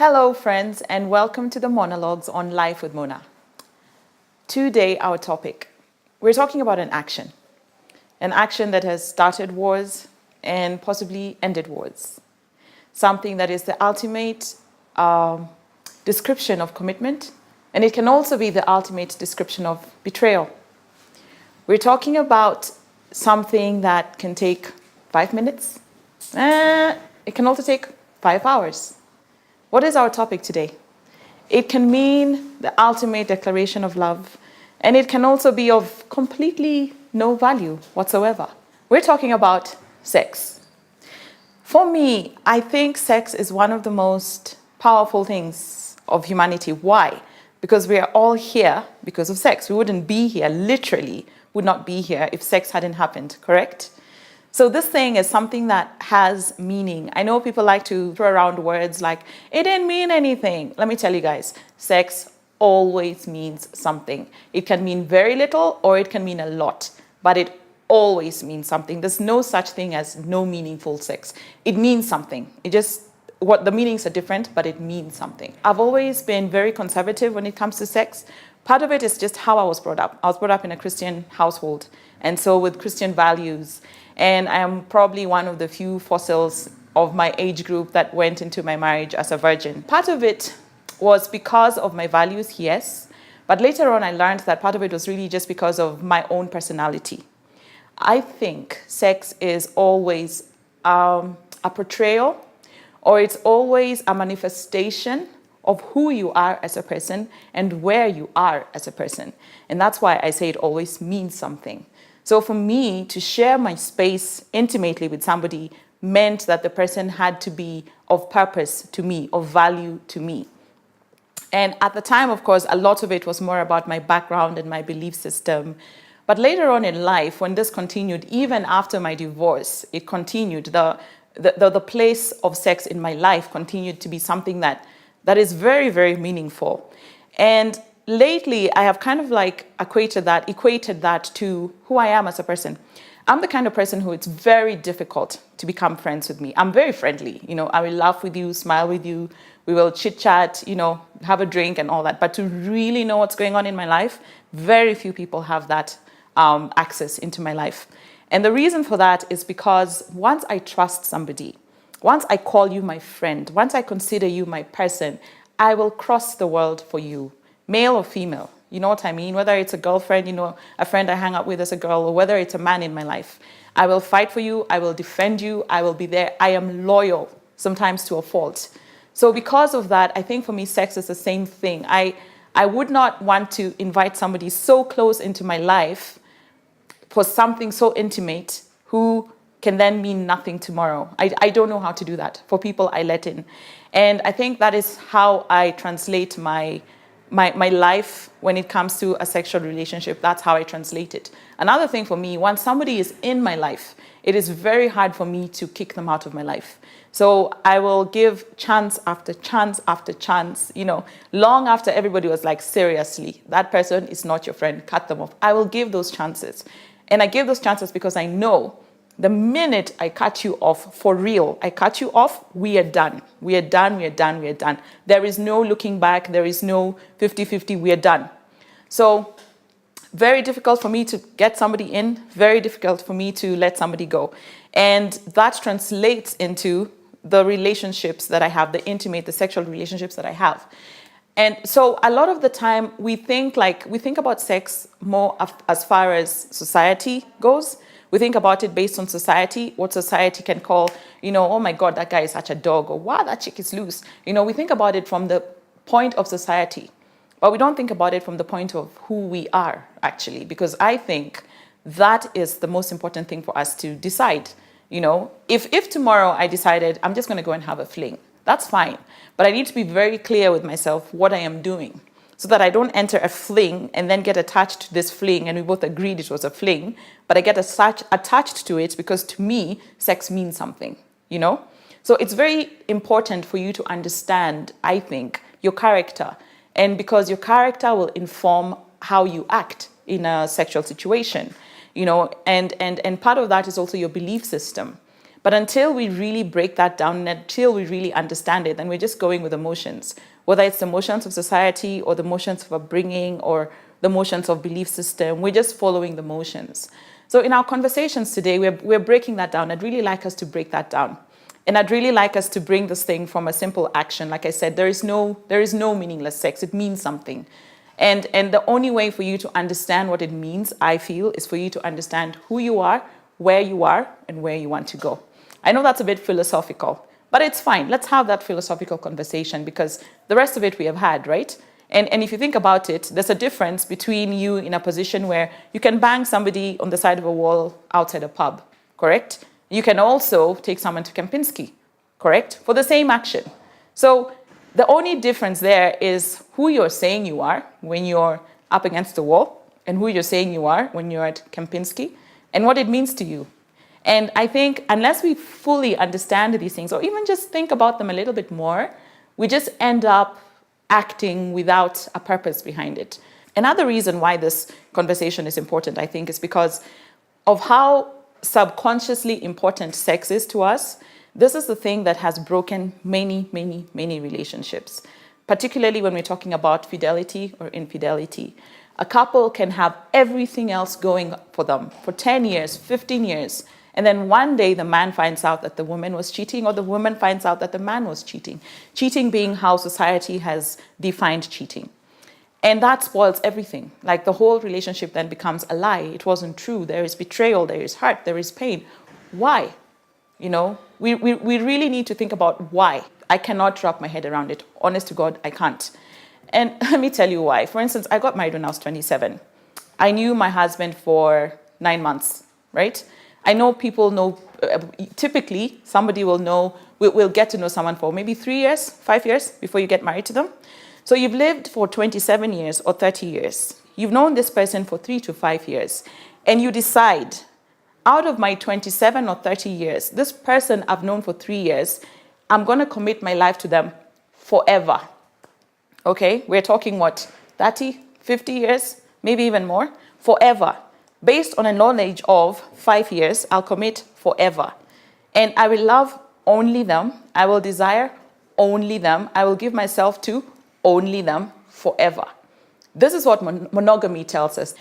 Hello friends and welcome to the MonaLogues on Life with Mona. Today our topic, we're talking about an action that has started wars and possibly ended wars. Something that is the ultimate description of commitment, and it can also be the ultimate description of betrayal. We're talking about something that can take 5 minutes. It can also take 5 hours. What is our topic today? It can mean the ultimate declaration of love, and it can also be of completely no value whatsoever. We're talking about sex. For me, I think sex is one of the most powerful things of humanity. Why? Because we are all here because of sex. We wouldn't be here, literally would not be here if sex hadn't happened, correct? So this thing is something that has meaning. I know people like to throw around words like, it didn't mean anything. Let me tell you guys, sex always means something. It can mean very little or it can mean a lot, but it always means something. There's no such thing as no meaningful sex. It means something. What the meanings are different, but it means something. I've always been very conservative when it comes to sex. Part of it is just how I was brought up. I was brought up in a Christian household, and so with Christian values. And I am probably one of the few fossils of my age group that went into my marriage as a virgin. Part of it was because of my values, yes. But later on, I learned that part of it was really just because of my own personality. I think sex is always a portrayal, or it's always a manifestation of who you are as a person and where you are as a person. And that's why I say it always means something. So for me, to share my space intimately with somebody meant that the person had to be of purpose to me, of value to me. And at the time, of course, a lot of it was more about my background and my belief system. But later on in life, when this continued, even after my divorce, it continued. The place of sex in my life continued to be something that is very, very meaningful. And lately, I have kind of like equated that to who I am as a person. I'm the kind of person who it's very difficult to become friends with me. I'm very friendly. I will laugh with you, smile with you. We will chit-chat, have a drink and all that. But to really know what's going on in my life, very few people have that access into my life. And the reason for that is because once I trust somebody, once I call you my friend, once I consider you my person, I will cross the world for you. Male or female, you know what I mean? Whether it's a girlfriend, a friend I hang out with as a girl, or whether it's a man in my life. I will fight for you, I will defend you, I will be there. I am loyal, sometimes to a fault. So because of that, I think for me, sex is the same thing. I would not want to invite somebody so close into my life for something so intimate who can then mean nothing tomorrow. I don't know how to do that for people I let in. And I think that is how I translate my life when it comes to a sexual relationship. That's how I translate it. Another thing for me, once somebody is in my life, it is very hard for me to kick them out of my life. So I will give chance after chance after chance, long after everybody was like, seriously, that person is not your friend, cut them off. I will give those chances. And I give those chances because I know the minute I cut you off, for real, I cut you off, we are done. We are done, we are done, we are done. There is no looking back. There is no 50-50, we are done. So very difficult for me to get somebody in, very difficult for me to let somebody go. And that translates into the relationships that I have, the sexual relationships that I have. And so a lot of the time we think about sex more as far as society goes. We think about it based on society, what society can call, oh my God, that guy is such a dog, or wow, that chick is loose. We think about it from the point of society, but we don't think about it from the point of who we are actually, because I think that is the most important thing for us to decide. If tomorrow I decided I'm just going to go and have a fling, that's fine. But I need to be very clear with myself what I am doing, so that I don't enter a fling and then get attached to this fling, and we both agreed it was a fling, but I get attached to it because to me, sex means something, So it's very important for you to understand, I think, your character. And because your character will inform how you act in a sexual situation, and part of that is also your belief system. But until we really break that down and until we really understand it, then we're just going with emotions, whether it's the emotions of society or the emotions of upbringing or the emotions of belief system. We're just following the motions. So in our conversations today, we're breaking that down. I'd really like us to break that down. And I'd really like us to bring this thing from a simple action. Like I said, there is no meaningless sex. It means something. And the only way for you to understand what it means, I feel, is for you to understand who you are, and where you want to go. I know that's a bit philosophical, but it's fine. Let's have that philosophical conversation because the rest of it we have had, right? And if you think about it, there's a difference between you in a position where you can bang somebody on the side of a wall outside a pub, correct? You can also take someone to Kempinski, correct? For the same action. So the only difference there is who you're saying you are when you're up against the wall and who you're saying you are when you're at Kempinski and what it means to you. And I think unless we fully understand these things or even just think about them a little bit more, we just end up acting without a purpose behind it. Another reason why this conversation is important, I think, is because of how subconsciously important sex is to us. This is the thing that has broken many, many, many relationships, particularly when we're talking about fidelity or infidelity. A couple can have everything else going for them for 10 years, 15 years, and then one day the man finds out that the woman was cheating or the woman finds out that the man was cheating. Cheating being how society has defined cheating. And that spoils everything. Like the whole relationship then becomes a lie. It wasn't true. There is betrayal, there is hurt, there is pain. Why? You know, we really need to think about why. I cannot wrap my head around it. Honest to God, I can't. And let me tell you why. For instance, I got married when I was 27. I knew my husband for 9 months, right? I know people know, typically somebody will get to know someone for maybe 3 years, 5 years before you get married to them. So you've lived for 27 years or 30 years. You've known this person for 3 to 5 years. And you decide, out of my 27 or 30 years, this person I've known for 3 years, I'm going to commit my life to them forever. Okay, we're talking what, 30, 50 years, maybe even more, forever. Based on a knowledge of 5 years, I'll commit forever. And I will love only them. I will desire only them. I will give myself to only them forever. This is what monogamy tells us.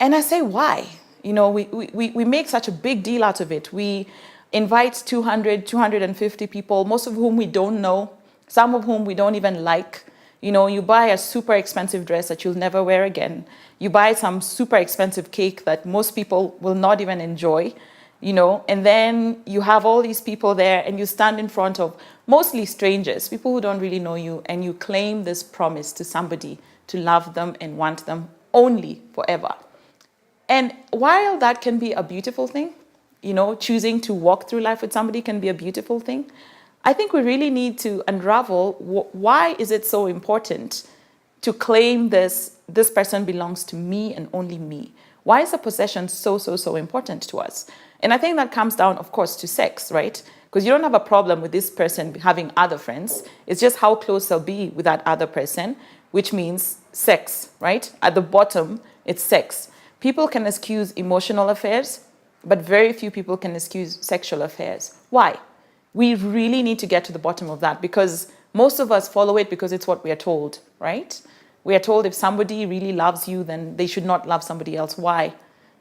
And I say, why? You know, we make such a big deal out of it. We invite 200, 250 people, most of whom we don't know, some of whom we don't even like. You know, you buy a super expensive dress that you'll never wear again. You buy some super expensive cake that most people will not even enjoy, you know, and then you have all these people there and you stand in front of mostly strangers, people who don't really know you, and you claim this promise to somebody to love them and want them only forever. And while that can be a beautiful thing, you know, choosing to walk through life with somebody can be a beautiful thing, I think we really need to unravel why is it so important to claim this person belongs to me and only me? Why is a possession so important to us? And I think that comes down, of course, to sex, right? Because you don't have a problem with this person having other friends. It's just how close they'll be with that other person, which means sex, right? At the bottom, it's sex. People can excuse emotional affairs, but very few people can excuse sexual affairs. Why? We really need to get to the bottom of that because most of us follow it because it's what we are told, right? We are told if somebody really loves you, then they should not love somebody else. Why?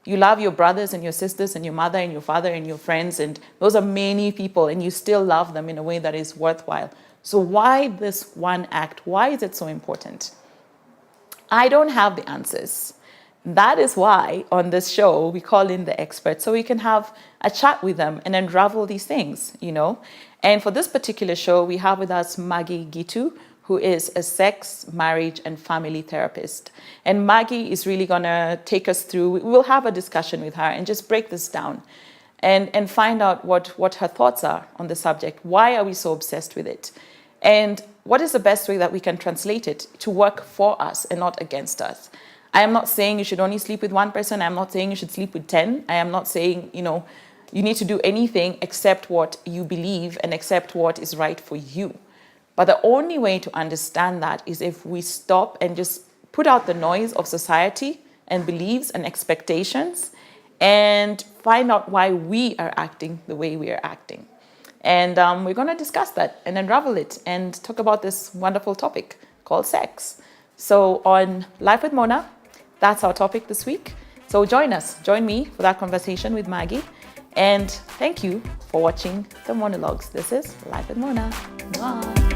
You love your brothers and your sisters and your mother and your father and your friends, and those are many people, and you still love them in a way that is worthwhile. So why this one act? Why is it so important? I don't have the answers. That is why on this show we call in the experts so we can have a chat with them and unravel these things, you know. And for this particular show, we have with us Maggie Gituu, who is a sex, marriage, and family therapist. And Maggie is really gonna take us through, we'll have a discussion with her and just break this down and find out what her thoughts are on the subject. Why are we so obsessed with it? And what is the best way that we can translate it to work for us and not against us? I am not saying you should only sleep with one person. I am not saying you should sleep with 10. I am not saying, you know, you need to do anything except what you believe and accept what is right for you. But the only way to understand that is if we stop and just put out the noise of society and beliefs and expectations and find out why we are acting the way we are acting. And we're going to discuss that and unravel it and talk about this wonderful topic called sex. So on Life with Mona, that's our topic this week. So join me for that conversation with Maggie. And thank you for watching the MonaLogues. This is Life with Mona. Bye.